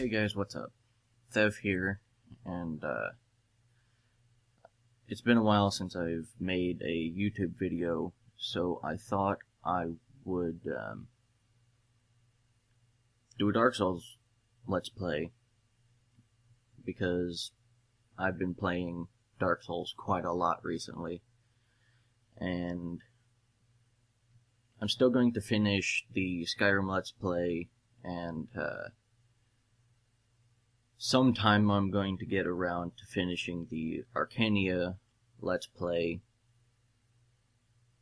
Hey guys, what's up? Thev here, and it's been a while since I've made a YouTube video, so I thought I would do a Dark Souls Let's Play, because I've been playing Dark Souls quite a lot recently, and I'm still going to finish the Skyrim Let's Play, and sometime I'm going to get around to finishing the Arcania Let's Play.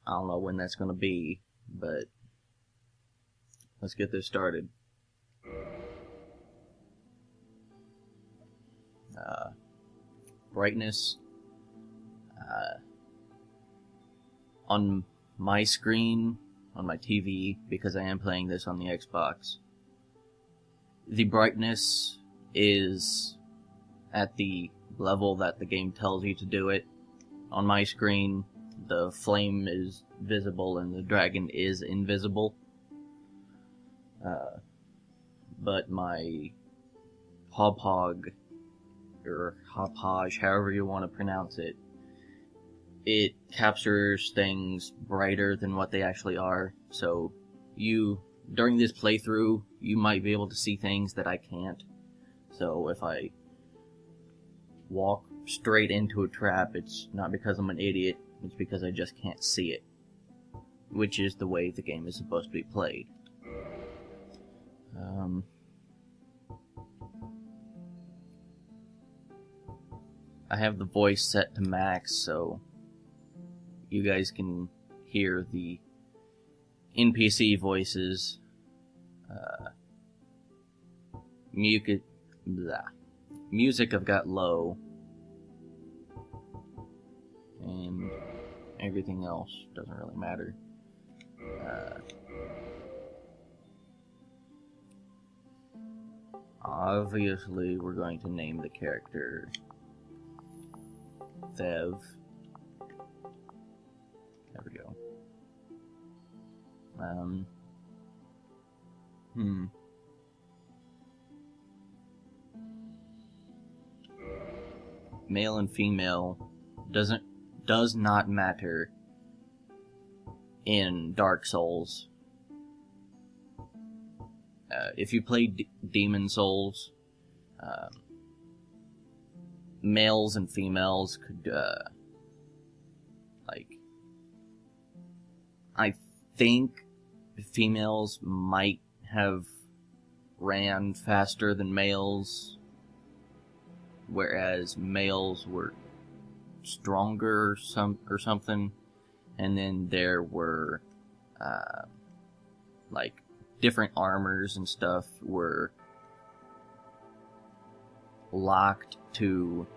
I don't know when that's going to be, but let's get this started. Brightness. On my screen, on my TV, because I am playing this on the Xbox, the brightness is at the level that the game tells you to do it. On my screen, the flame is visible and the dragon is invisible. But my Hopog, or Hopage, however you want to pronounce it, it captures things brighter than what they actually are. So during this playthrough, you might be able to see things that I can't. So if I walk straight into a trap, it's not because I'm an idiot, it's because I just can't see it. Which is the way the game is supposed to be played. I have the voice set to max, so you guys can hear the NPC voices. Music I've got low, and everything else doesn't really matter. Obviously, we're going to name the character Thev. There we go. Male and female does not matter in Dark Souls. If you play Demon Souls, males and females could I think females might have ran faster than males, whereas males were stronger or something, and then there were different armors and stuff were locked to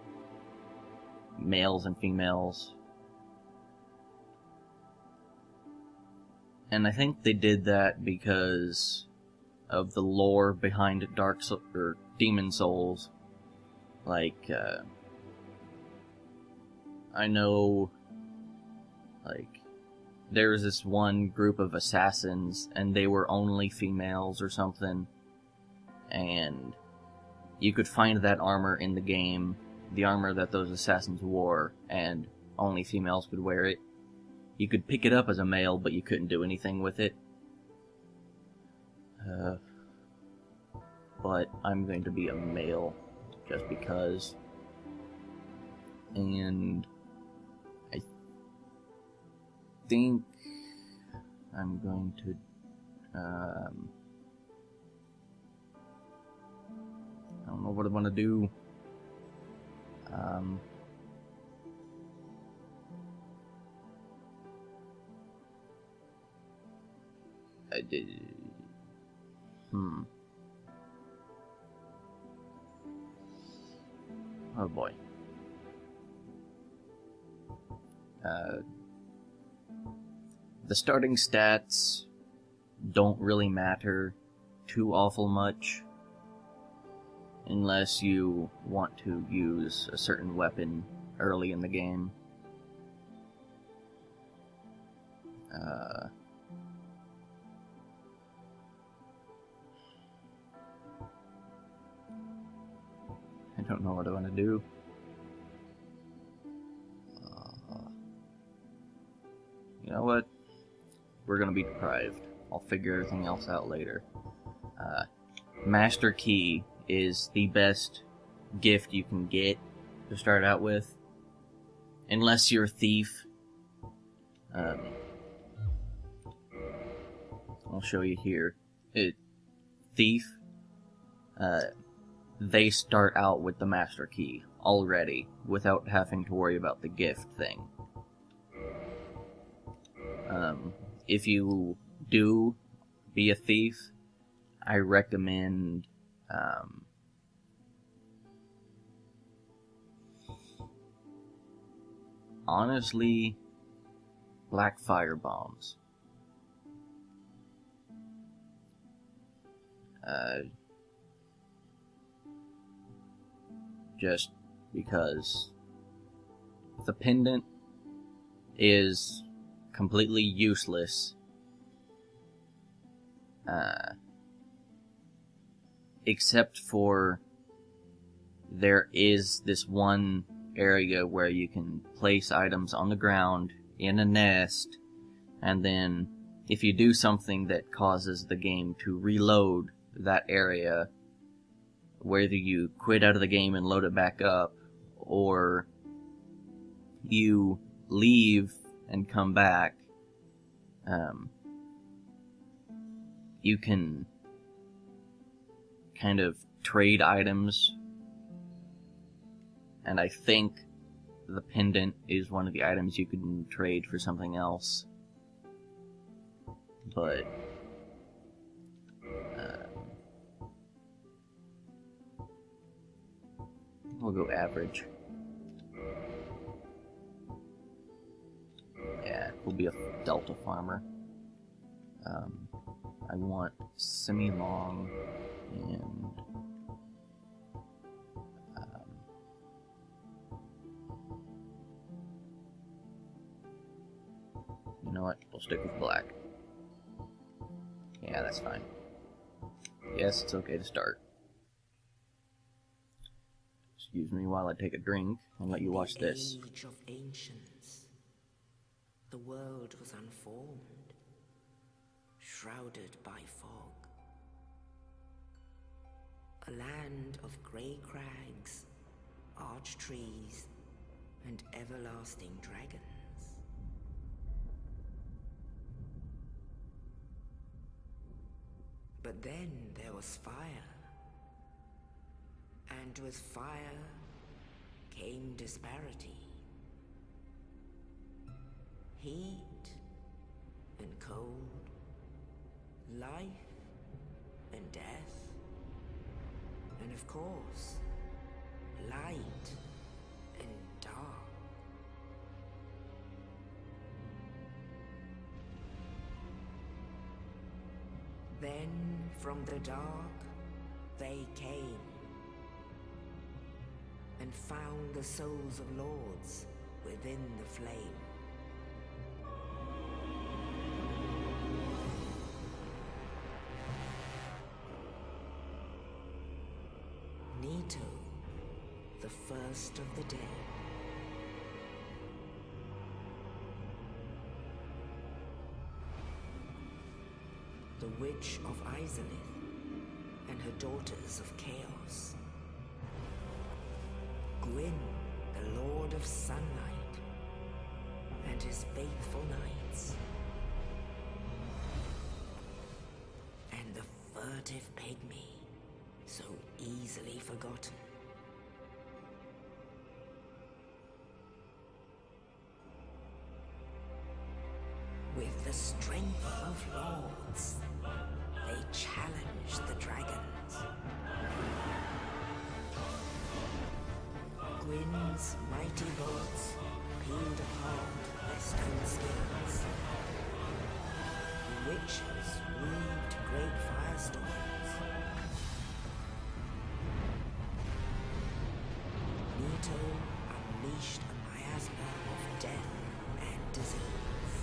males and females. And I think they did that because of the lore behind Demon Souls. I know, there was this one group of assassins, and they were only females or something, and you could find that armor in the game, the armor that those assassins wore, and only females could wear it. You could pick it up as a male, but you couldn't do anything with it. But I'm going to be a male, just because. And I think I'm going to I don't know what I want to do. I did. Oh boy. The starting stats don't really matter too awful much, unless you want to use a certain weapon early in the game. don't know what I want to do. You know what? We're gonna be deprived. I'll figure everything else out later. Master Key is the best gift you can get to start out with. Unless you're a thief. I'll show you here. Thief, they start out with the Master Key already, without having to worry about the gift thing. If you do be a thief, I recommend honestly, black fire bombs. Just because the pendant is completely useless, except for there is this one area where you can place items on the ground in a nest, and then if you do something that causes the game to reload that area, whether you quit out of the game and load it back up, or you leave and come back, you can kind of trade items, and I think the pendant is one of the items you can trade for something else. But we'll go average. Yeah, we'll be a Delta farmer. I want semi-long and you know what? We'll stick with black. Yeah, that's fine. Yes, it's okay to start. Excuse me while I take a drink and let you watch this. Age of ancients, the world was unformed, shrouded by fog. A land of grey crags, arch trees, and everlasting dragons. But then there was fire, and with fire came disparity. Heat and cold, life and death, and of course, light and dark. Then from the dark they came and found the souls of lords within the flame. Nito, the first of the day. The Witch of Izalith and her daughters of Chaos. Gwyn, the Lord of Sunlight, and his faithful knights. And the furtive pygmy, so easily forgotten. With the strength of lords, they challenged the dragons. Gwyn's mighty bolts peeled apart their stone skins. The witches weaved great firestorms. Nito unleashed a miasma of death and disease.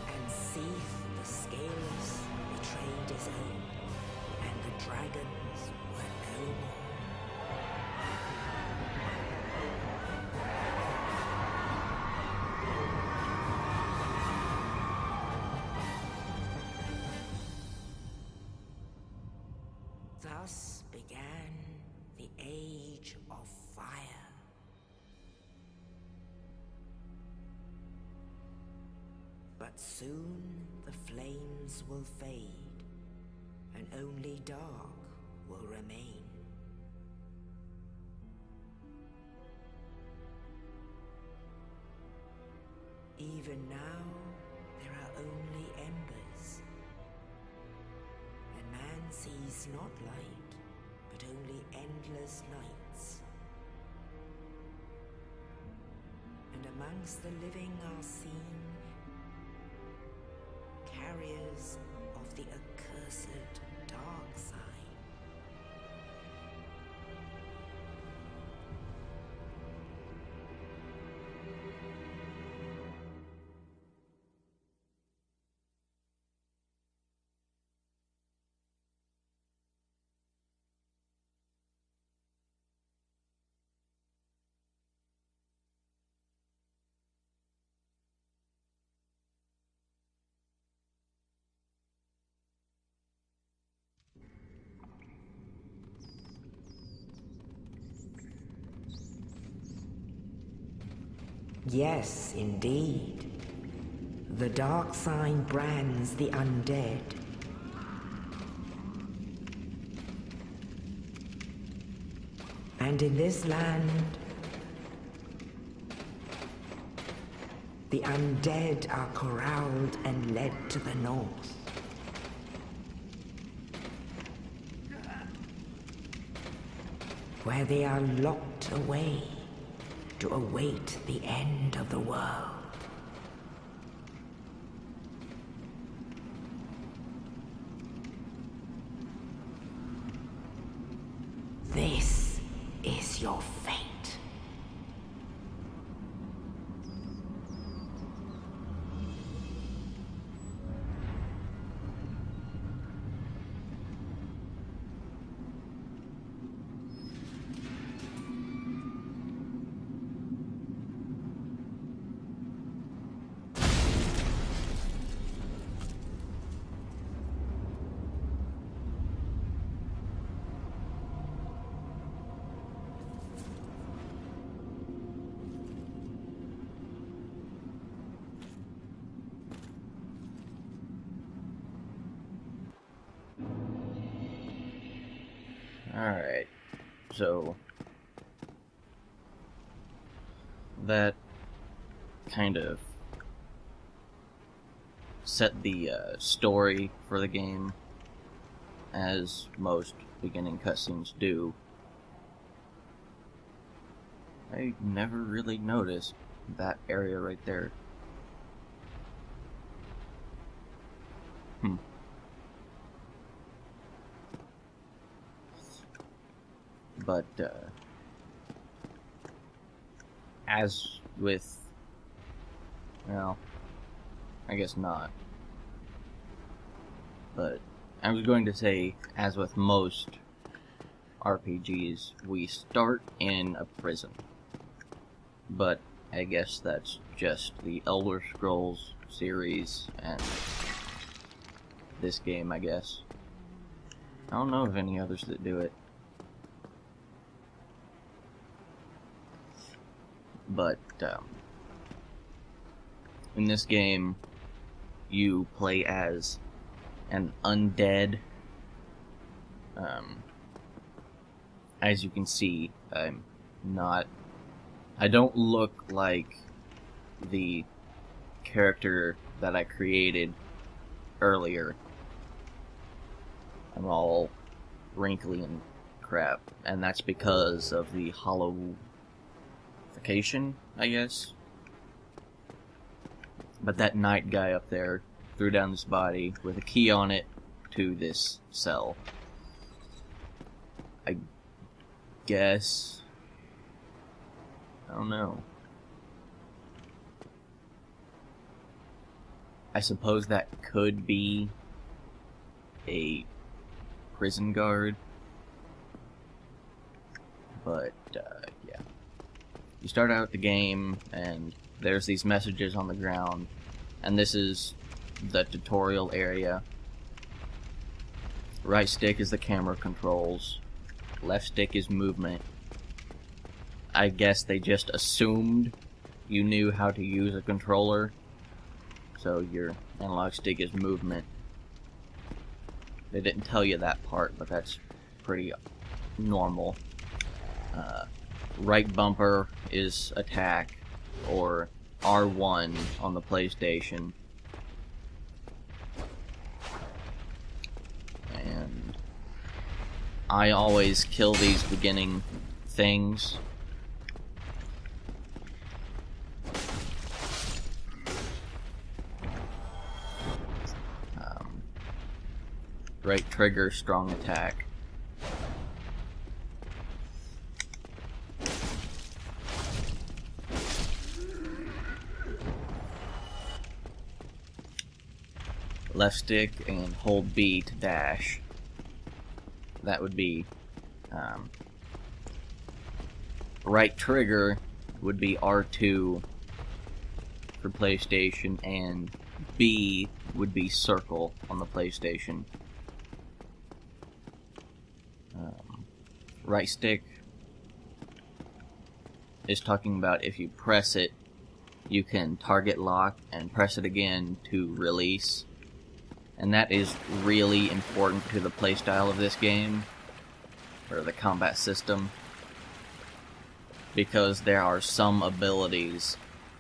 And Seath the Scaleless betrayed his own, and the dragons were no more. thus began the Age of Fire. But soon the flames will fade, and only dark will remain. Even now, there are only embers, and man sees not light, but only endless nights. And amongst the living are seen carriers of the accursed dark side. Yes, indeed. The dark sign brands the undead. And in this land, the undead are corralled and led to the north. Where they are locked away to await the end of the world. This is your fate. Alright, so that kind of set the story for the game, as most beginning cutscenes do. I never really noticed that area right there. But, as with, well, I guess not. But I was going to say, as with most RPGs, we start in a prison. But I guess that's just the Elder Scrolls series and this game, I guess. I don't know of any others that do it. But, in this game, you play as an undead. As you can see, I don't look like the character that I created earlier. I'm all wrinkly and crap, and that's because of the hollowification, I guess. But that night guy up there threw down this body with a key on it to this cell. I guess. I don't know. I suppose that could be a prison guard. But, yeah. You start out the game, and there's these messages on the ground, and this is the tutorial area. Right stick is the camera controls. Left stick is movement. I guess they just assumed you knew how to use a controller, so your analog stick is movement. They didn't tell you that part, but that's pretty normal. Right bumper is attack, or R1 on the PlayStation. And I always kill these beginning things. Right trigger, strong attack. Left stick and hold B to dash. That would be right trigger would be R2 for PlayStation, and B would be circle on the PlayStation. Right stick is talking about if you press it, you can target lock and press it again to release. And that is really important to the playstyle of this game, or the combat system, because there are some abilities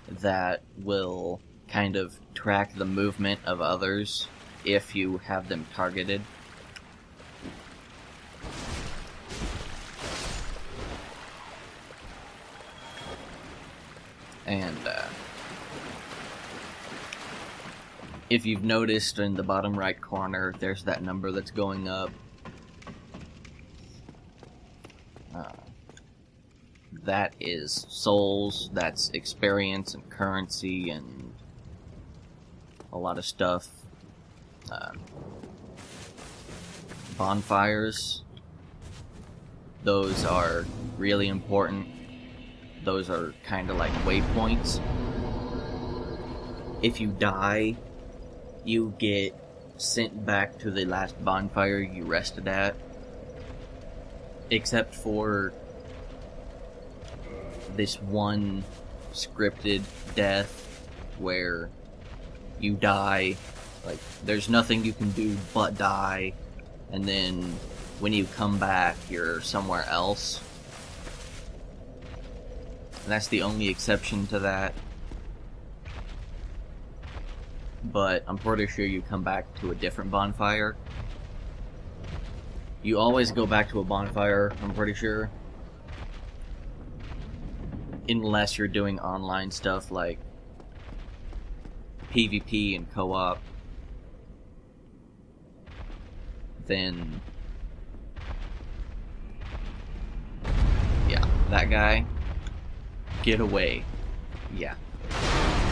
that will kind of track the movement of others if you have them targeted. And if you've noticed in the bottom right corner, there's that number that's going up. That is souls, that's experience and currency and a lot of stuff. Bonfires, those are really important. Those are kind of like waypoints. If you die, you get sent back to the last bonfire you rested at. Except for this one scripted death where you die, like, there's nothing you can do but die, and then when you come back, you're somewhere else. And that's the only exception to that. But I'm pretty sure you come back to a different bonfire. You always go back to a bonfire, I'm pretty sure. Unless you're doing online stuff like PvP and co-op. Then... yeah, that guy. Get away. Yeah.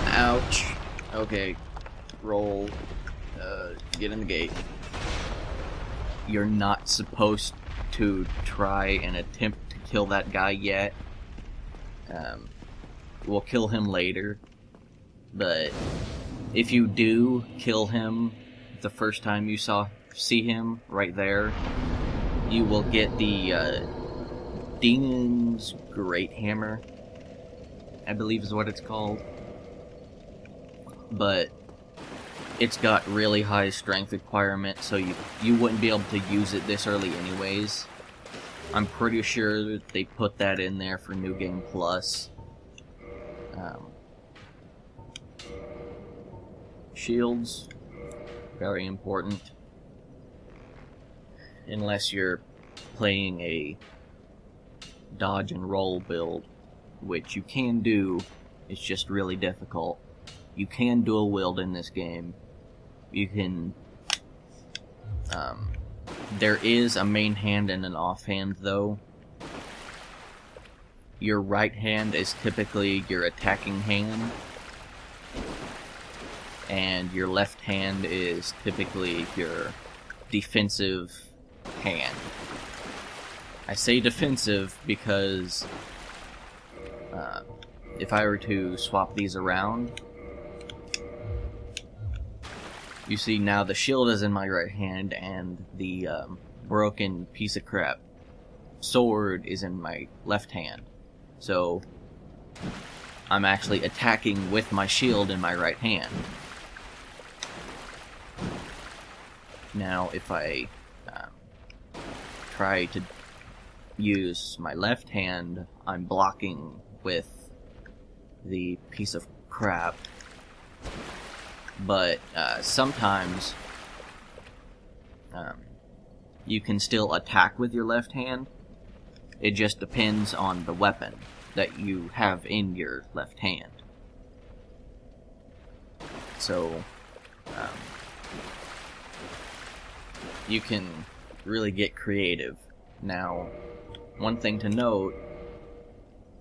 Ouch. Okay. Roll. Get in the gate. You're not supposed to try and attempt to kill that guy yet. We'll kill him later. But if you do kill him the first time you see him right there, you will get the Demon's Great Hammer, I believe is what it's called. But it's got really high strength requirement, so you wouldn't be able to use it this early anyways. I'm pretty sure that they put that in there for New Game Plus. Shields, very important. Unless you're playing a dodge and roll build, which you can do, it's just really difficult. You can dual wield in this game. You can... there is a main hand and an offhand, though. Your right hand is typically your attacking hand, and your left hand is typically your defensive hand. I say defensive because if I were to swap these around, You see, now the shield is in my right hand, and the broken piece of crap sword is in my left hand. So, I'm actually attacking with my shield in my right hand. Now, if I try to use my left hand, I'm blocking with the piece of crap. But sometimes you can still attack with your left hand. It just depends on the weapon that you have in your left hand. So you can really get creative. Now, one thing to note,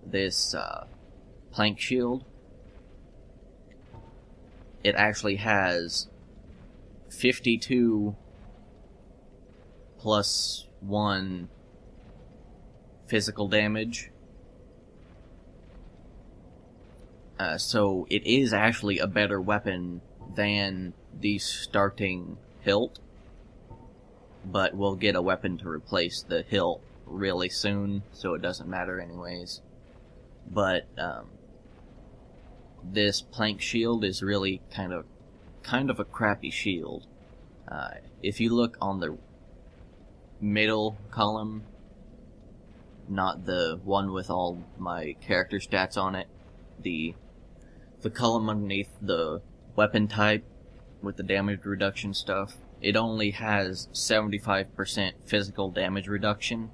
this plank shield, it actually has 52 plus 1 physical damage. So it is actually a better weapon than the starting hilt. But we'll get a weapon to replace the hilt really soon, so it doesn't matter anyways. But this plank shield is really kind of a crappy shield. If you look on the middle column, not the one with all my character stats on it, the column underneath the weapon type with the damage reduction stuff, it only has 75% physical damage reduction.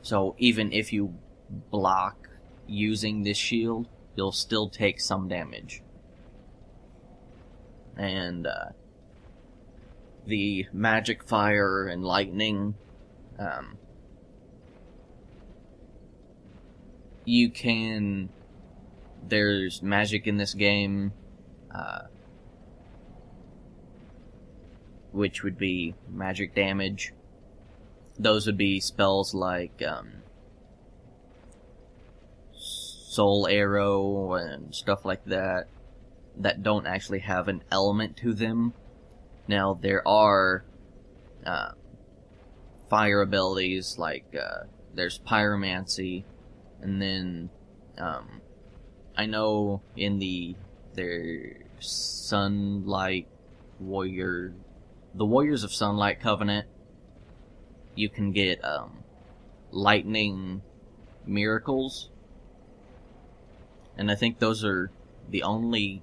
So even if you block using this shield, you'll still take some damage. And the magic fire and lightning, there's magic in this game, which would be magic damage. Those would be spells like Soul Arrow and stuff like that, that don't actually have an element to them. Now, there are fire abilities, like there's Pyromancy, and then I know in their Sunlight Warrior, the Warriors of Sunlight Covenant, you can get lightning miracles, and I think those are the only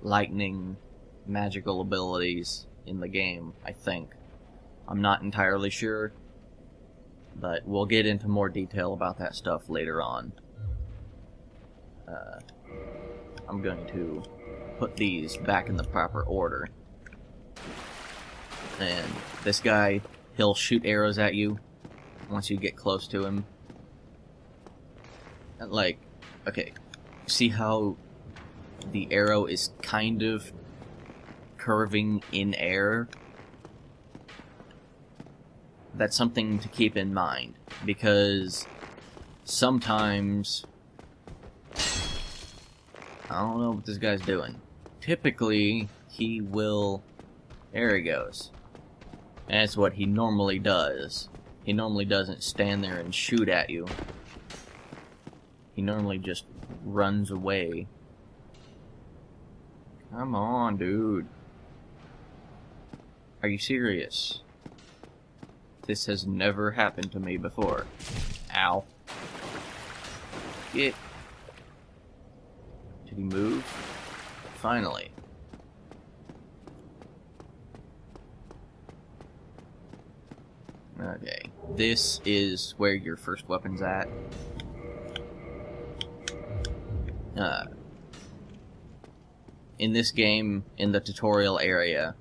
lightning magical abilities in the game, I think. I'm not entirely sure, but we'll get into more detail about that stuff later on. I'm going to put these back in the proper order. And this guy, he'll shoot arrows at you once you get close to him. And like, okay, see how the arrow is kind of curving in air? That's something to keep in mind, because sometimes, I don't know what this guy's doing. Typically, he will, there he goes. And that's what he normally does. He normally doesn't stand there and shoot at you. He normally just runs away. Come on, dude. Are you serious? This has never happened to me before. Ow. Did he move? Finally. Okay. This is where your first weapon's at. In this game, in the tutorial area,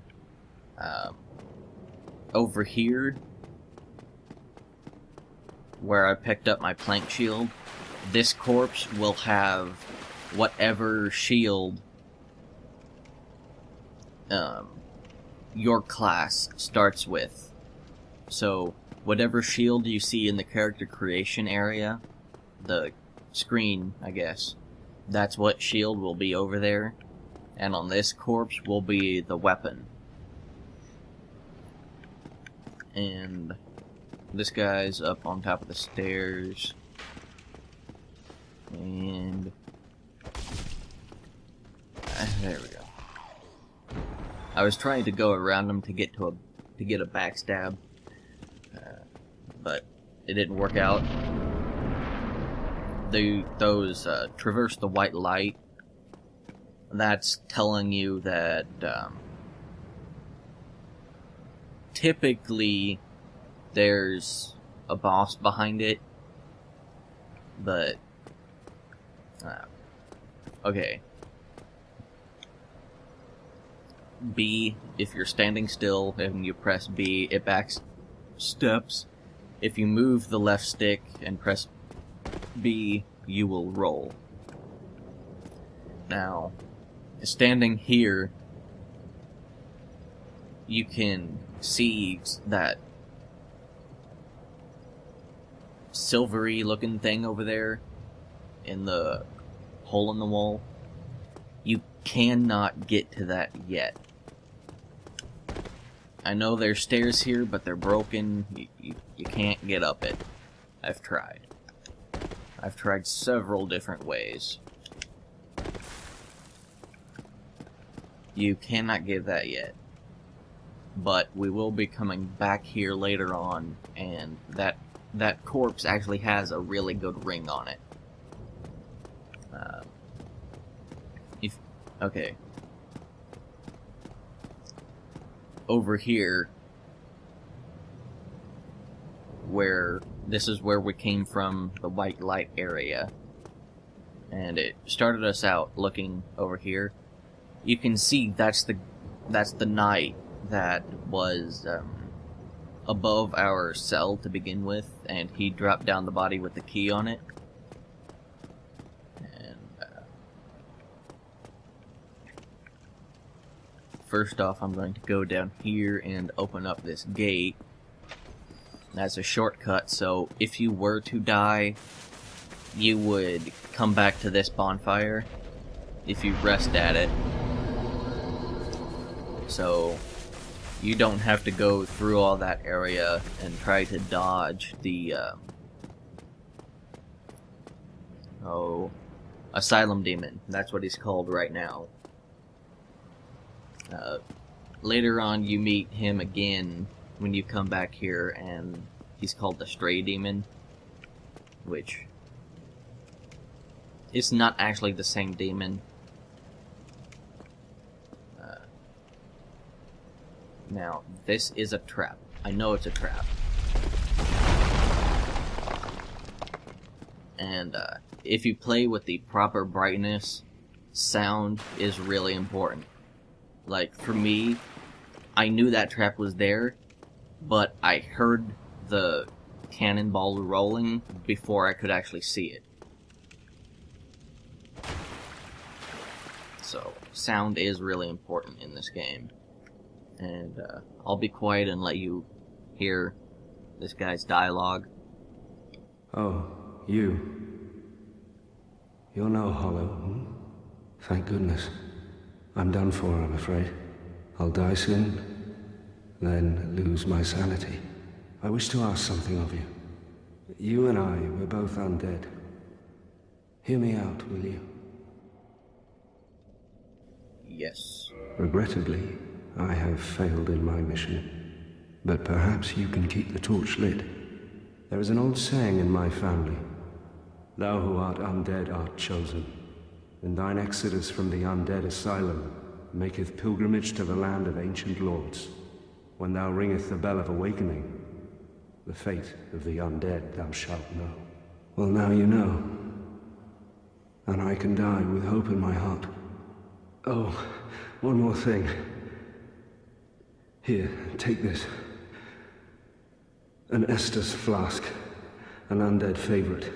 over here, where I picked up my plank shield, this corpse will have whatever shield your class starts with. So, whatever shield you see in the character creation area, the screen, I guess, that's what shield will be over there. And on this corpse will be the weapon. And this guy's up on top of the stairs. And there we go. I was trying to go around him to get a backstab, but it didn't work out. Those traverse the white light. That's telling you that typically there's a boss behind it, but okay. B, if you're standing still and you press B, it backs steps. If you move the left stick and press B, you will roll. Now, standing here, you can see that silvery looking thing over there in the hole in the wall. You cannot get to that yet. I know there's stairs here, but they're broken. You can't get up it. I've tried. I've tried several different ways. You cannot get that yet. But we will be coming back here later on, and that corpse actually has a really good ring on it. Okay. Over here, this is where we came from, the white light area, and it started us out looking over here. You can see that's the knight that was above our cell to begin with, and he dropped down the body with the key on it. First off, I'm going to go down here and open up this gate. That's a shortcut, so if you were to die, you would come back to this bonfire if you rest at it. So you don't have to go through all that area and try to dodge the Asylum Demon. That's what he's called right now. Later on, you meet him again when you come back here, and he's called the Stray Demon, which it's not actually the same demon. Now, this is a trap. I know it's a trap. And if you play with the proper brightness, sound is really important. Like, for me, I knew that trap was there, but I heard the cannonball rolling before I could actually see it. So, sound is really important in this game. And I'll be quiet and let you hear this guy's dialogue. Oh, you. You're no hollow, hmm? Thank goodness. I'm done for, I'm afraid. I'll die soon, then lose my sanity. I wish to ask something of you. You and I, we're both undead. Hear me out, will you? Yes. Regrettably, I have failed in my mission. But perhaps you can keep the torch lit. There is an old saying in my family. Thou who art undead art chosen. And thine exodus from the undead asylum maketh pilgrimage to the land of ancient lords. When thou ringeth the bell of awakening, the fate of the undead thou shalt know. Well, now you know. And I can die with hope in my heart. Oh, one more thing. Here, take this. An Estus flask. An undead favorite.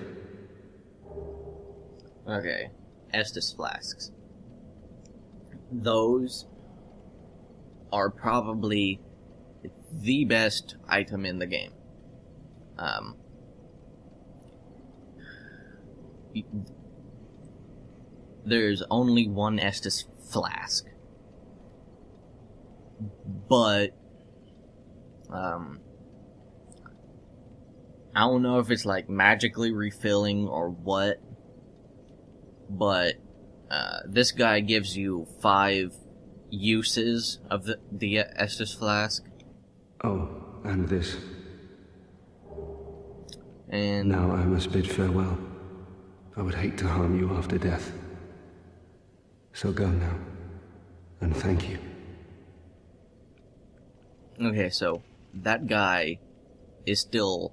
Okay. Estus flasks. Those are probably the best item in the game. There's only one Estus flask, but I don't know if it's like magically refilling or what, but this guy gives you 5 uses of the Estus flask. Oh, and this. And Now I must bid farewell. I would hate to harm you after death. So go now, and thank you. okay, so that guy is still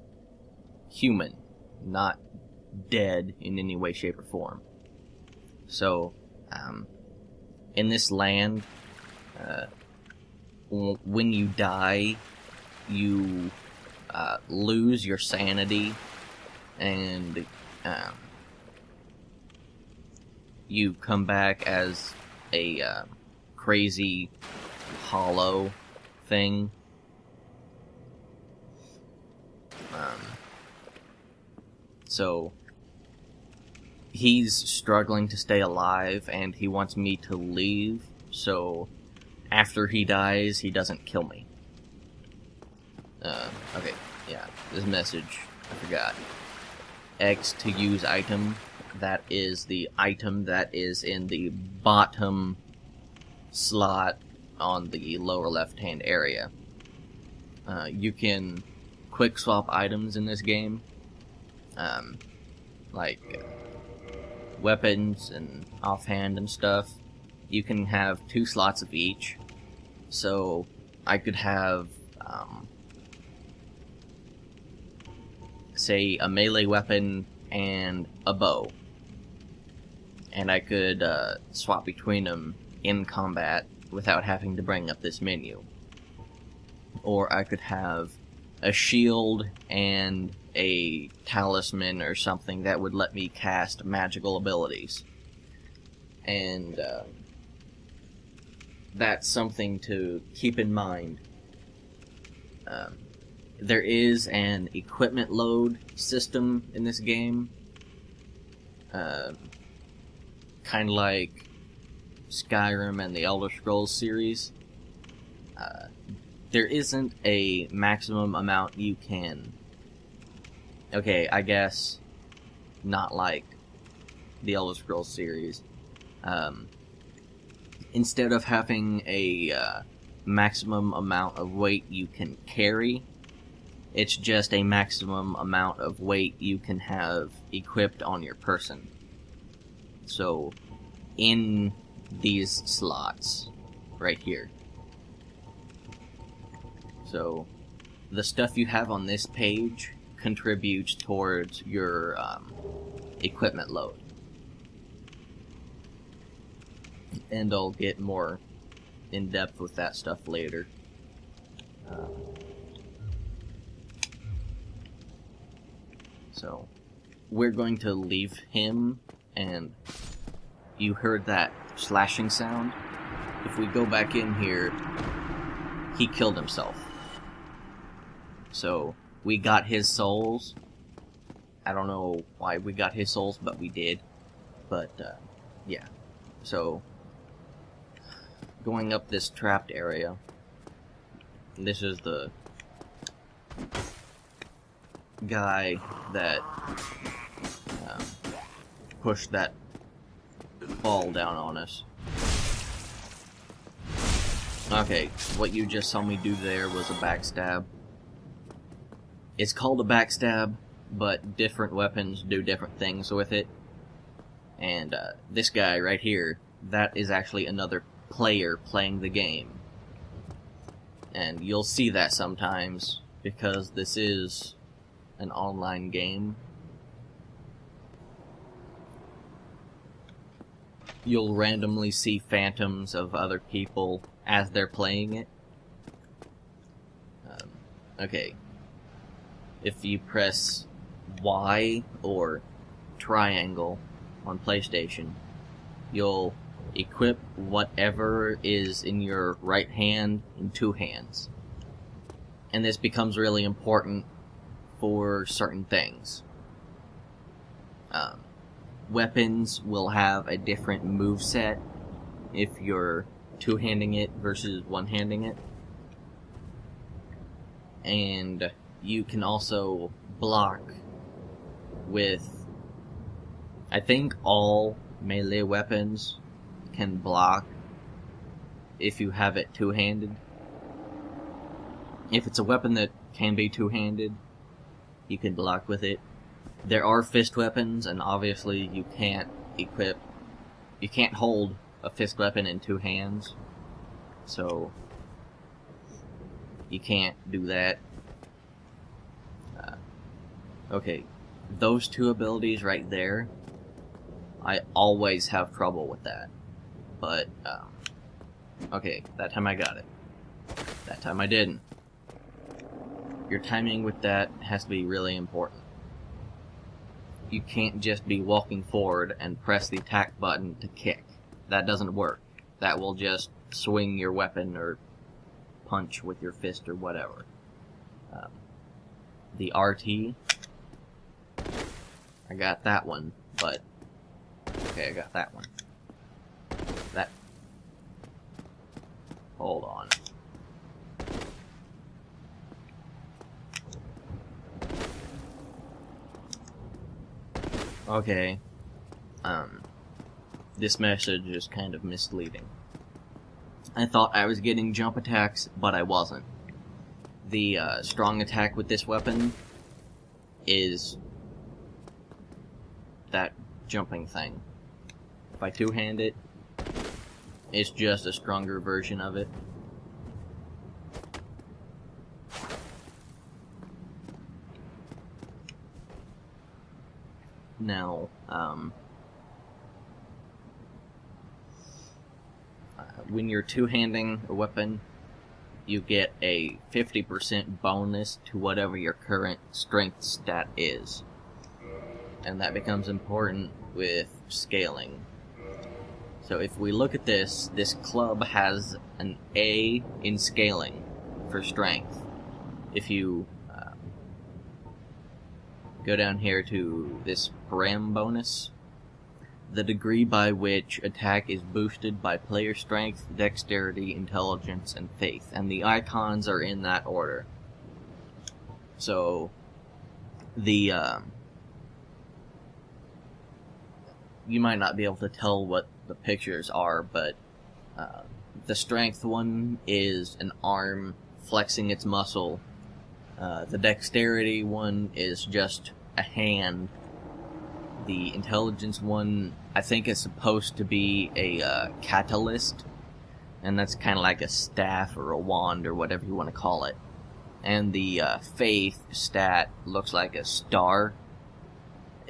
human, not dead in any way, shape, or form. So, in this land, when you die, you lose your sanity, and you come back as a crazy hollow thing. So he's struggling to stay alive, and he wants me to leave, so after he dies, he doesn't kill me. Okay, yeah, this message, I forgot. X to use item, that is the item that is in the bottom slot on the lower left-hand area. You can quick swap items in this game, like weapons and offhand and stuff. You can have 2 slots of each, so I could have, say, a melee weapon and a bow, and I could swap between them in combat without having to bring up this menu. Or I could have a shield and a talisman or something that would let me cast magical abilities. And that's something to keep in mind. There is an equipment load system in this game. Kind of like Skyrim and the Elder Scrolls series. There isn't a maximum amount you can... Okay, I guess not like the Elder Scrolls series. Instead of having a maximum amount of weight you can carry, it's just a maximum amount of weight you can have equipped on your person. So, in these slots, right here. So, the stuff you have on this page contributes towards your equipment load. And I'll get more in-depth with that stuff later. So, we're going to leave him, and you heard that slashing sound? If we go back in here, he killed himself. So, we got his souls. I don't know why we got his souls, but we did. But, yeah. So, going up this trapped area, this is the guy that pushed that ball down on us. Okay, what you just saw me do there was a backstab. It's called a backstab, but different weapons do different things with it. And this guy right here, that is actually another player playing the game. And you'll see that sometimes, because this is an online game. You'll randomly see phantoms of other people as they're playing it. Okay. If you press Y or triangle on PlayStation, you'll equip whatever is in your right hand in 2 hands. And this becomes really important for certain things. Weapons will have a different moveset if you're 2-handing it versus 1-handing it. And you can also block with... I think all melee weapons can block if you have it two-handed. If it's a weapon that can be two-handed, you can block with it. There are fist weapons, and obviously you can't hold a fist weapon in two hands, so you can't do that. Okay, those two abilities right there, I always have trouble with that. But, okay, that time I got it. That time I didn't. Your timing with that has to be really important. You can't just be walking forward and press the attack button to kick. That doesn't work. That will just swing your weapon or punch with your fist or whatever. The RT, I got that one, but... Okay, I got that one. That... Hold on. Okay. This message is kind of misleading. I thought I was getting jump attacks, but I wasn't. The strong attack with this weapon is that jumping thing. If I two-hand it, it's just a stronger version of it. Now, when you're two-handing a weapon, you get a 50% bonus to whatever your current strength stat is. And that becomes important with scaling. So if we look at this club has an A in scaling for strength. If you go down here to this param bonus, the degree by which attack is boosted by player strength, dexterity, intelligence, and faith. And the icons are in that order. So, the, you might not be able to tell what the pictures are, but the strength one is an arm flexing its muscle. The dexterity one is just a hand. The intelligence one, I think, is supposed to be a catalyst, and that's kind of like a staff or a wand or whatever you want to call it. And the faith stat looks like a star,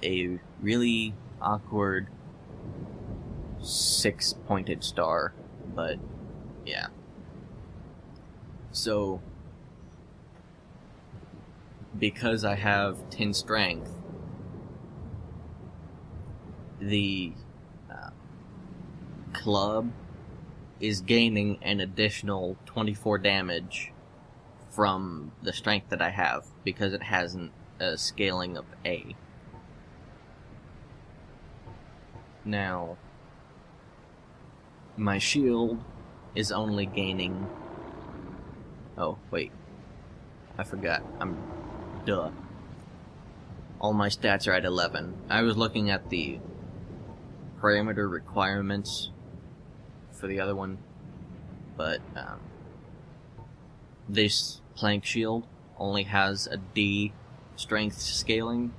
a really awkward 6-pointed star, but yeah. So, because I have 10 strength, the club is gaining an additional 24 damage from the strength that I have, because it has a scaling of A. Now, my shield is only gaining... Oh, wait. I forgot. Duh. All my stats are at 11. I was looking at the parameter requirements for the other one, but this plank shield only has a D strength scaling,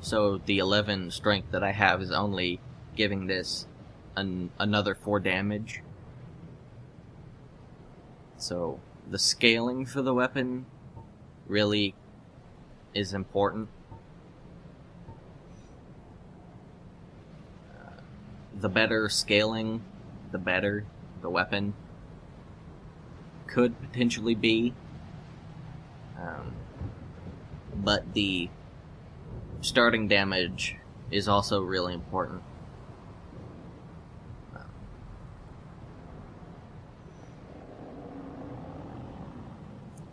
so the 11 strength that I have is only giving this another 4 damage. So the scaling for the weapon really is important. The better scaling, the better the weapon could potentially be. But the starting damage is also really important.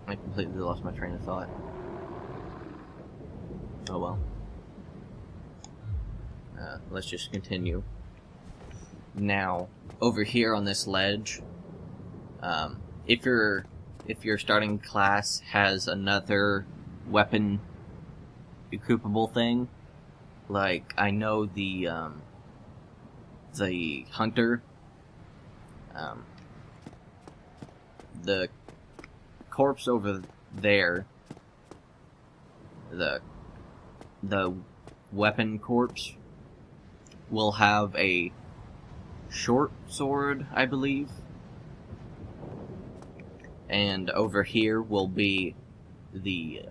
I completely lost my train of thought. Oh well. Let's just continue. Now, over here on this ledge, if your starting class has another weapon equipable thing. Like, I know the hunter, the corpse over there, the weapon corpse will have a short sword, I believe. And over here will be the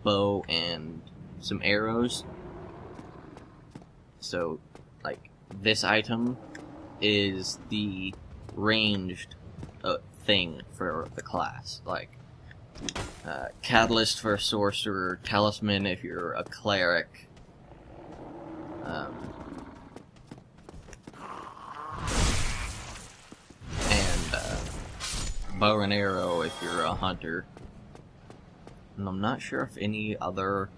bow and some arrows. So, like, this item is the ranged thing for the class. Like, Catalyst for a sorcerer, Talisman if you're a cleric. Bow and arrow if you're a hunter. And I'm not sure if any other...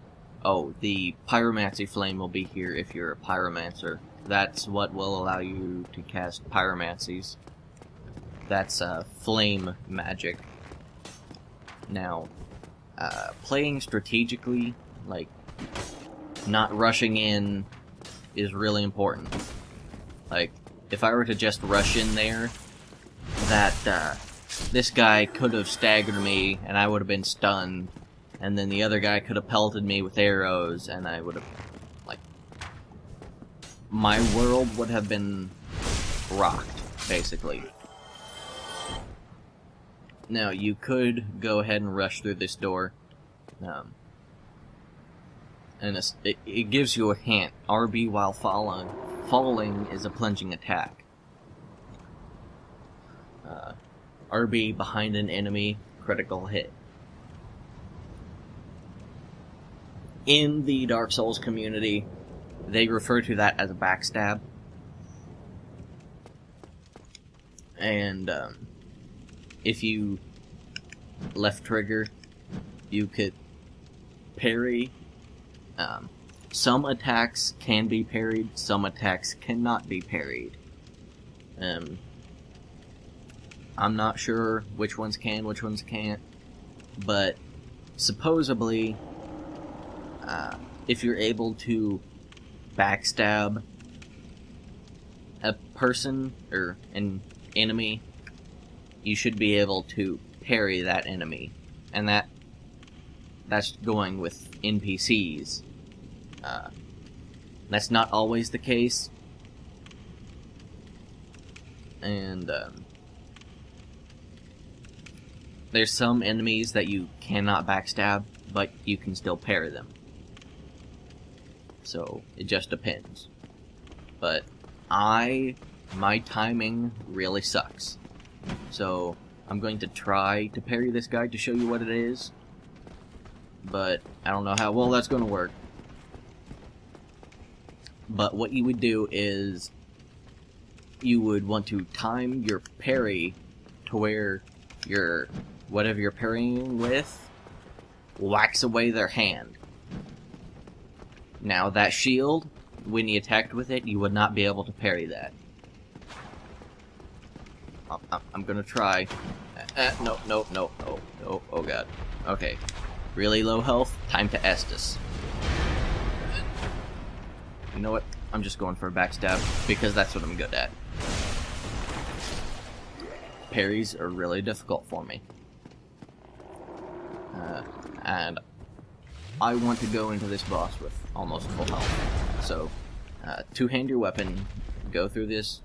Oh, the pyromancy flame will be here if you're a pyromancer. That's what will allow you to cast pyromancies. That's flame magic. Now, playing strategically, like, not rushing in is really important. Like, if I were to just rush in there, this guy could have staggered me, and I would have been stunned, and then the other guy could have pelted me with arrows, and I would have, like, my world would have been rocked, basically. Now, you could go ahead and rush through this door, and it gives you a hint. RB while falling is a plunging attack. RB behind an enemy, critical hit. In the Dark Souls community, they refer to that as a backstab. And if you left trigger, you could parry. Some attacks can be parried, some attacks cannot be parried. I'm not sure which ones can, which ones can't, but supposedly, if you're able to backstab a person, or an enemy, you should be able to parry that enemy, and that's going with NPCs. That's not always the case, and there's some enemies that you cannot backstab, but you can still parry them. So, it just depends. But my timing really sucks. So, I'm going to try to parry this guy to show you what it is. But I don't know how well that's going to work. But what you would do is you would want to time your parry to where whatever you're parrying with whacks away their hand. Now that shield, when you attacked with it, you would not be able to parry that. I'm gonna try. No, oh god. Okay. Really low health, time to Estus. You know what? I'm just going for a backstab, because that's what I'm good at. Parries are really difficult for me. And I want to go into this boss with almost full health. So, two-hand your weapon, go through this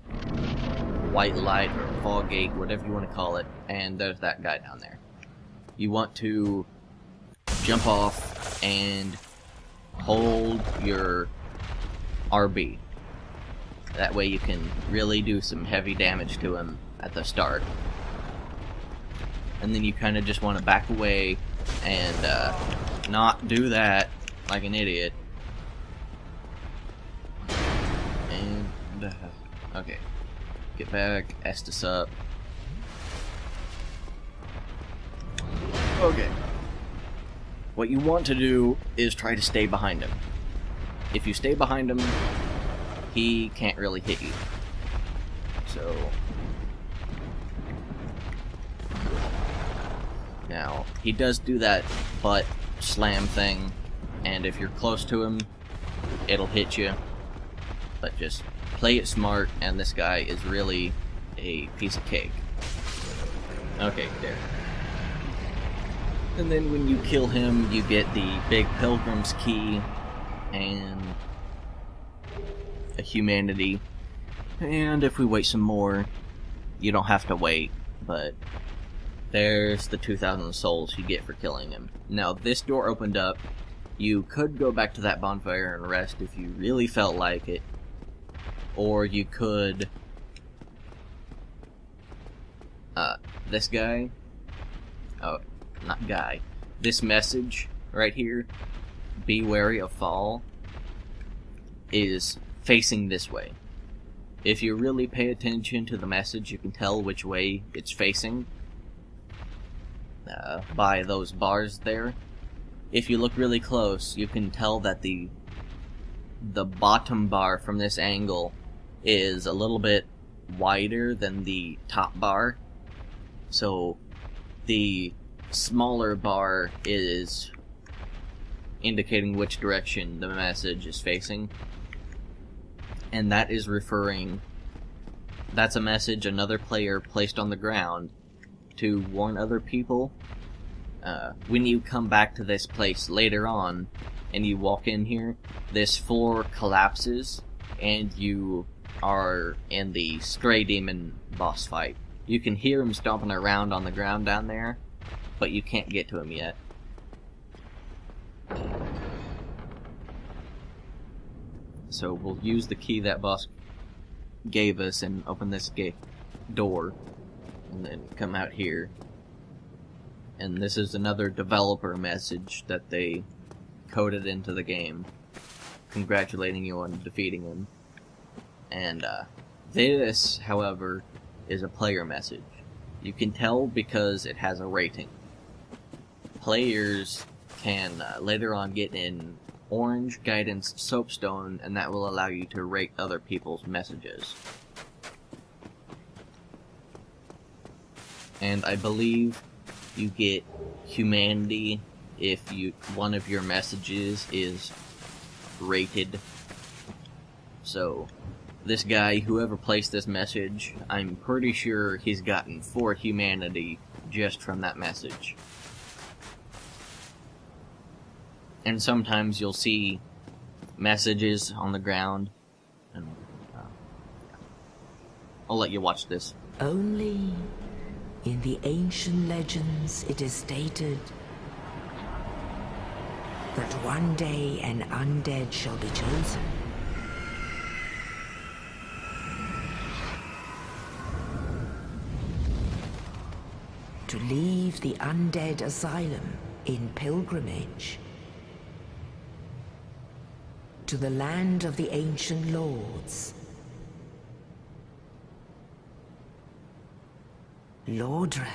white light or fog gate, whatever you want to call it, and there's that guy down there. You want to jump off and hold your RB. That way you can really do some heavy damage to him at the start. And then you kind of just want to back away and not do that like an idiot. And okay, get back, Estus up. Okay. What you want to do is try to stay behind him. If you stay behind him, he can't really hit you. So now he does do that butt slam thing, and if you're close to him, it'll hit you. But just play it smart, and this guy is really a piece of cake. Okay, there. And then when you kill him, you get the big Pilgrim's Key and a humanity. And if we wait some more, you don't have to wait, but there's the 2,000 souls you get for killing him. Now, this door opened up. You could go back to that bonfire and rest if you really felt like it. Or you could... this guy... Oh, not guy. This message right here, be wary of fall, is facing this way. If you really pay attention to the message, you can tell which way it's facing by those bars there. If you look really close, you can tell that the bottom bar from this angle is a little bit wider than the top bar. So the smaller bar is indicating which direction the message is facing. And that is referring... That's a message another player placed on the ground to warn other people. When you come back to this place later on, and you walk in here, this floor collapses, and you are in the Stray Demon boss fight. You can hear him stomping around on the ground down there, but you can't get to him yet. So we'll use the key that boss gave us and open this door, and then come out here. And this is another developer message that they coded into the game, congratulating you on defeating him. And this, however, is a player message. You can tell because it has a rating. Players can later on get an orange guidance soapstone, and that will allow you to rate other people's messages. And I believe you get humanity if one of your messages is rated. So this guy, whoever placed this message, I'm pretty sure he's gotten 4 humanity just from that message. And sometimes you'll see messages on the ground, and I'll let you watch this. Only in the ancient legends it is stated that one day an undead shall be chosen. To leave the undead asylum in pilgrimage to the land of the ancient lords. Lordran.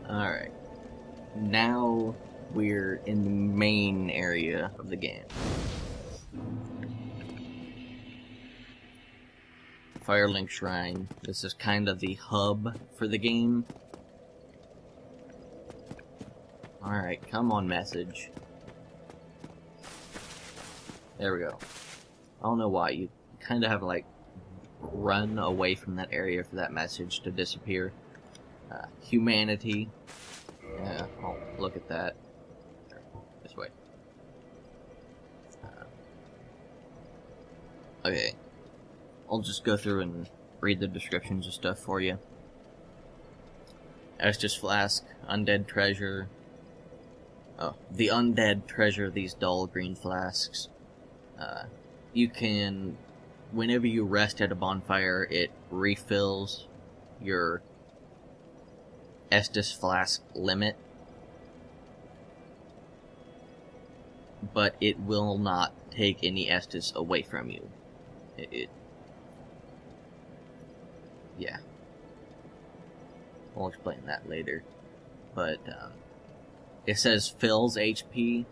Alright. Now we're in the main area of the game. Firelink Shrine. This is kind of the hub for the game. Alright, come on, message. There we go. I don't know why, you kind of have to, like, run away from that area for that message to disappear. Humanity. Yeah, oh, look at that. This way. Okay. I'll just go through and read the descriptions of stuff for you. Estus Flask, Undead Treasure. Oh, the undead treasure these dull green flasks. You can, whenever you rest at a bonfire, it refills your Estus flask limit, but it will not take any Estus away from you. Yeah. I'll explain that later. But, it says fills HP.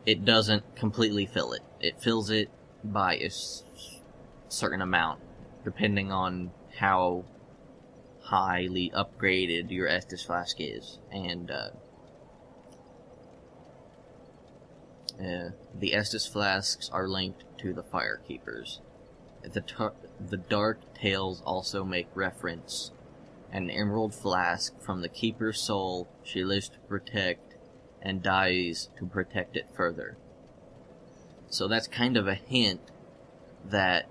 It doesn't completely fill it. It fills it by a certain amount, depending on how highly upgraded your Estus flask is. And, the Estus flasks are linked to the Firekeepers. The Dark Tales also make reference an emerald flask from the Keeper's soul she lives to protect and dies to protect it further. So that's kind of a hint that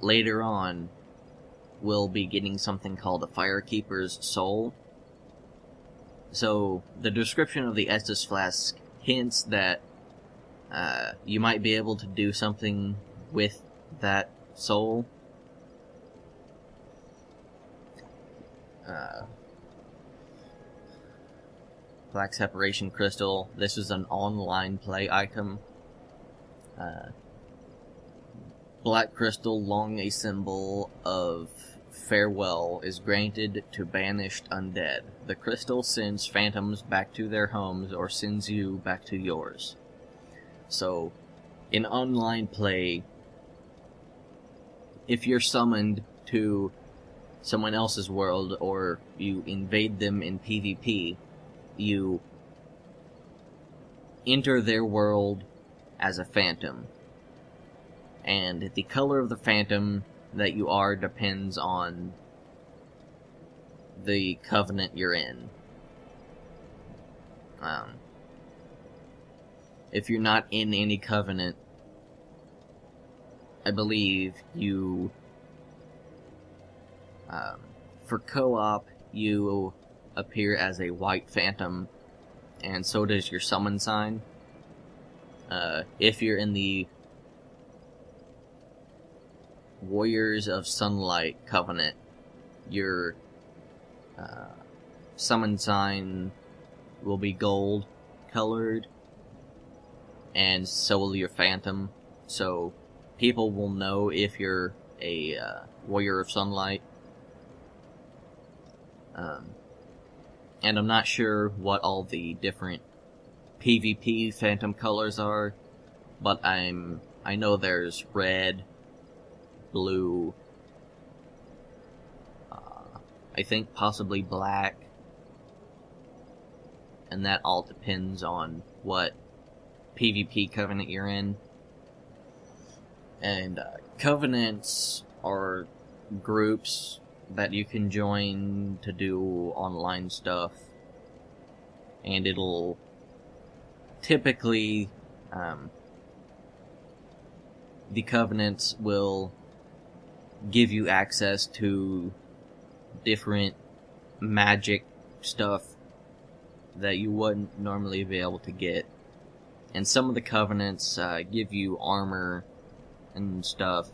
later on we'll be getting something called a Firekeeper's soul. So the description of the Estus flask hints that you might be able to do something with that soul. Black Separation Crystal. This is an online play item. Black Crystal, long a symbol of farewell, is granted to banished undead. The crystal sends phantoms back to their homes or sends you back to yours. So, in online play, if you're summoned to someone else's world or you invade them in PvP, you enter their world as a phantom. And the color of the phantom that you are depends on the covenant you're in. If you're not in any covenant, I believe you... for co-op, you appear as a white phantom, and so does your summon sign. If you're in the Warriors of Sunlight Covenant, your summon sign will be gold colored, and so will your phantom, so people will know if you're a Warrior of Sunlight. And I'm not sure what all the different PvP phantom colors are, but I know there's red, blue, I think possibly black, and that all depends on what PvP covenant you're in. And covenants are groups that you can join to do online stuff, and it'll typically, the covenants will give you access to different magic stuff that you wouldn't normally be able to get. And some of the covenants give you armor and stuff.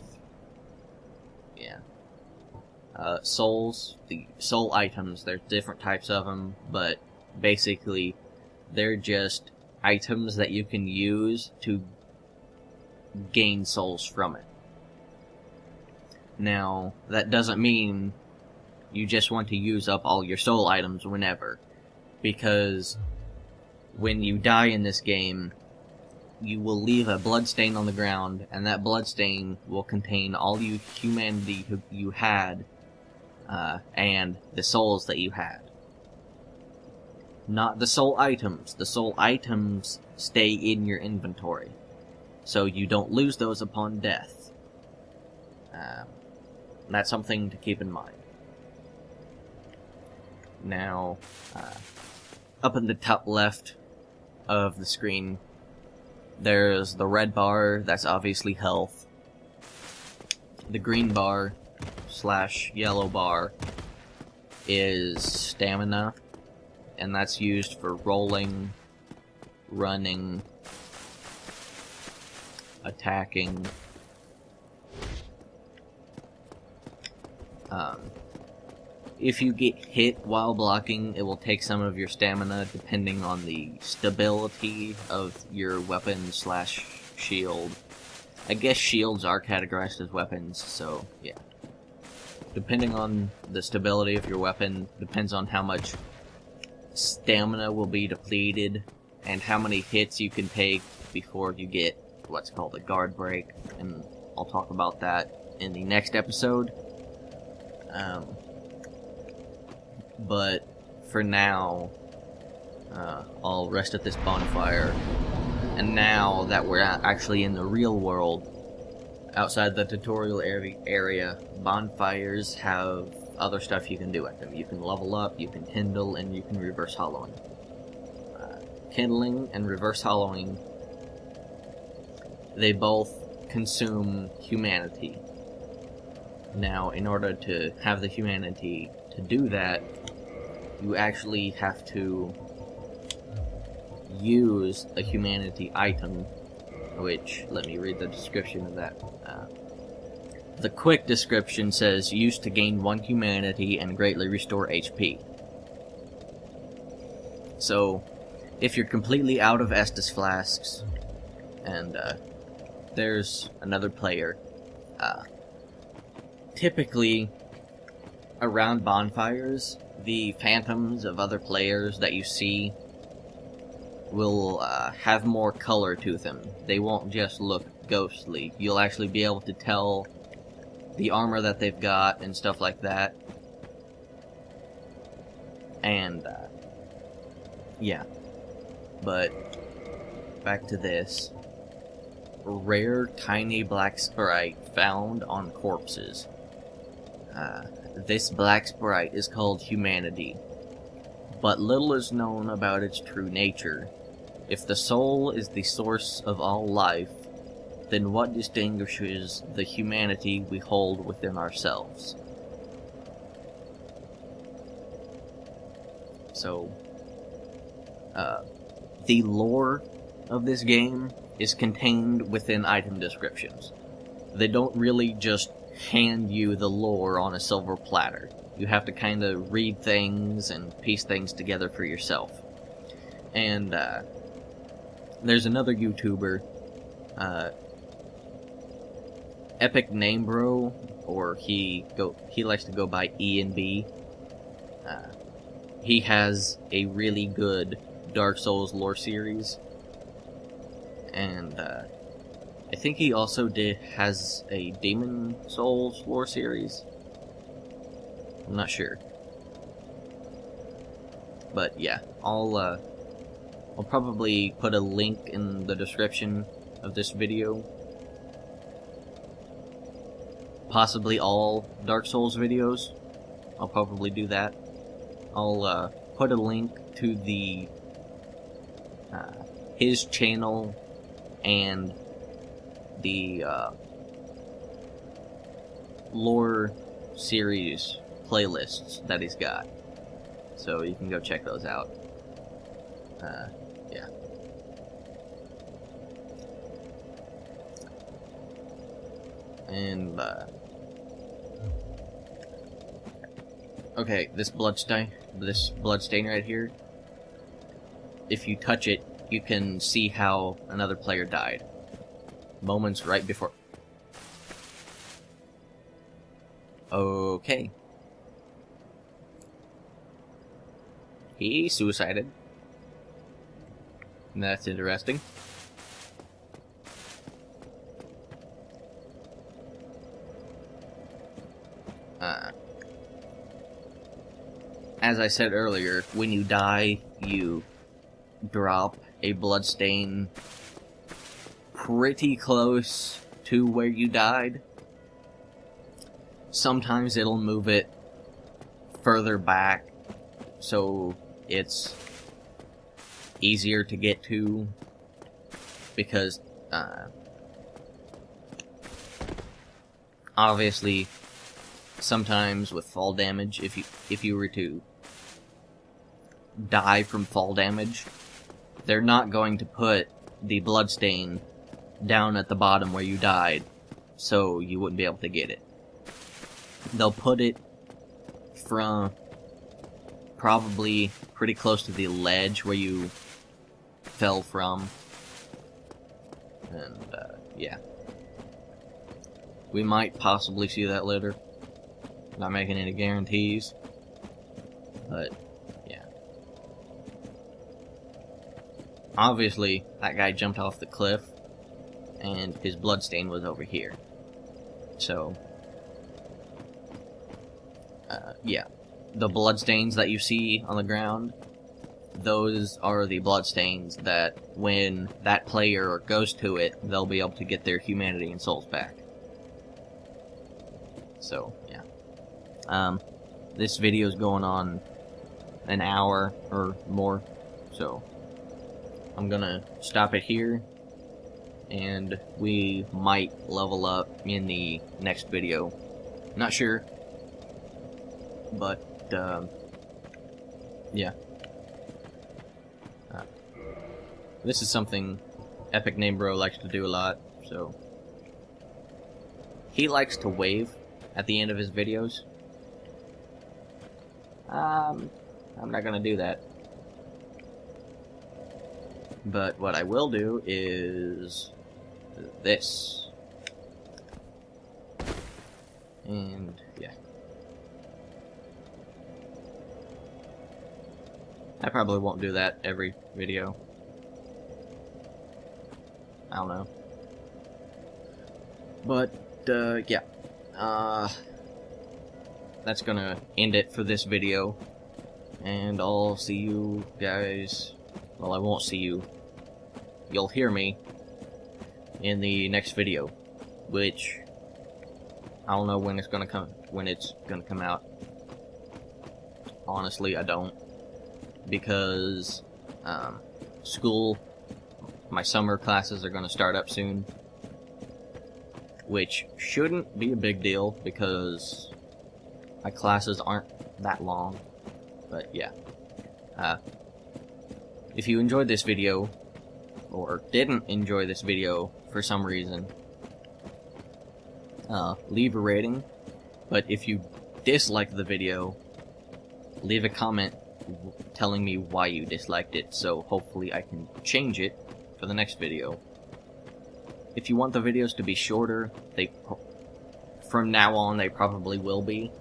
Yeah. Souls, the soul items, there's different types of them, but basically they're just items that you can use to gain souls from it. Now, that doesn't mean you just want to use up all your soul items whenever, because when you die in this game, you will leave a bloodstain on the ground, and that bloodstain will contain all you humanity you had, and the souls that you had. Not the soul items. The soul items stay in your inventory, so you don't lose those upon death. That's something to keep in mind. Now, up in the top left of the screen, there's the red bar, that's obviously health. The green bar / yellow bar is stamina, and that's used for rolling, running, attacking, if you get hit while blocking, it will take some of your stamina depending on the stability of your weapon slash shield. I guess shields are categorized as weapons, so yeah. Depending on the stability of your weapon, depends on how much stamina will be depleted, and how many hits you can take before you get what's called a guard break, and I'll talk about that in the next episode. But for now, I'll rest at this bonfire, and now that we're actually in the real world, outside the tutorial area, bonfires have other stuff you can do at them. You can level up, you can kindle, and you can reverse hollowing. Kindling and reverse hollowing, they both consume humanity. Now, in order to have the humanity to do that, you actually have to use a humanity item, which, let me read the description of that. The quick description says, used to gain 1 humanity and greatly restore HP. So, if you're completely out of Estus flasks, and there's another player, typically around bonfires, the phantoms of other players that you see will have more color to them. They won't just look ghostly. You'll actually be able to tell the armor that they've got and stuff like that. And, yeah. But, back to this. Rare tiny black sprite found on corpses. This black sprite is called humanity, but little is known about its true nature. If the soul is the source of all life, then what distinguishes the humanity we hold within ourselves? So, the lore of this game is contained within item descriptions. They don't really just hand you the lore on a silver platter. You have to kind of read things and piece things together for yourself. And there's another YouTuber, Epic Name Bro, or he likes to go by E and B. He has a really good Dark Souls lore series, and I think he also has a Demon Souls lore series. I'm not sure. But yeah, I'll probably put a link in the description of this video. Possibly all Dark Souls videos. I'll probably do that. I'll put a link to the his channel and the lore series playlists that he's got, so you can go check those out. Yeah. And okay, this bloodstain right here, if you touch it, you can see how another player died moments right before. Okay. He suicided. That's interesting. As I said earlier, when you die, you drop a bloodstain pretty close to where you died. Sometimes it'll move it further back, so it's easier to get to, because obviously sometimes with fall damage, if you were to die from fall damage, they're not going to put the bloodstain down at the bottom where you died, so you wouldn't be able to get it. They'll put it from probably pretty close to the ledge where you fell from. And, yeah. We might possibly see that later. Not making any guarantees. But, yeah. Obviously, that guy jumped off the cliff, and his bloodstain was over here. So, yeah. The bloodstains that you see on the ground, those are the bloodstains that when that player goes to it, they'll be able to get their humanity and souls back. So, yeah. This video is going on an hour or more, so I'm gonna stop it here, and we might level up in the next video. Not sure, but, yeah. This is something Epic Name Bro likes to do a lot, so he likes to wave at the end of his videos. I'm not gonna do that. But what I will do is this. And, yeah. I probably won't do that every video. I don't know. But, yeah. That's gonna end it for this video. And I'll see you guys... Well, I won't see you. You'll hear me in the next video. Which... I don't know when it's gonna come out. Honestly, I don't. Because, school... My summer classes are going to start up soon, which shouldn't be a big deal because my classes aren't that long, but yeah. If you enjoyed this video, or didn't enjoy this video for some reason, leave a rating, but if you dislike the video, leave a comment telling me why you disliked it, so hopefully I can change it for the next video. If you want the videos to be shorter, from now on they probably will be.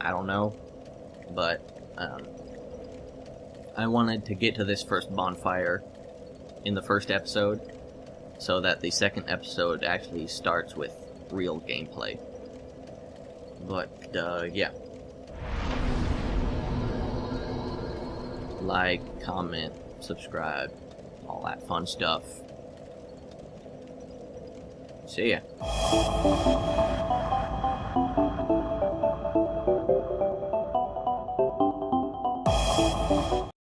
I don't know, but I wanted to get to this first bonfire in the first episode, so that the second episode actually starts with real gameplay. But yeah. Like, comment, subscribe, all that fun stuff. See ya.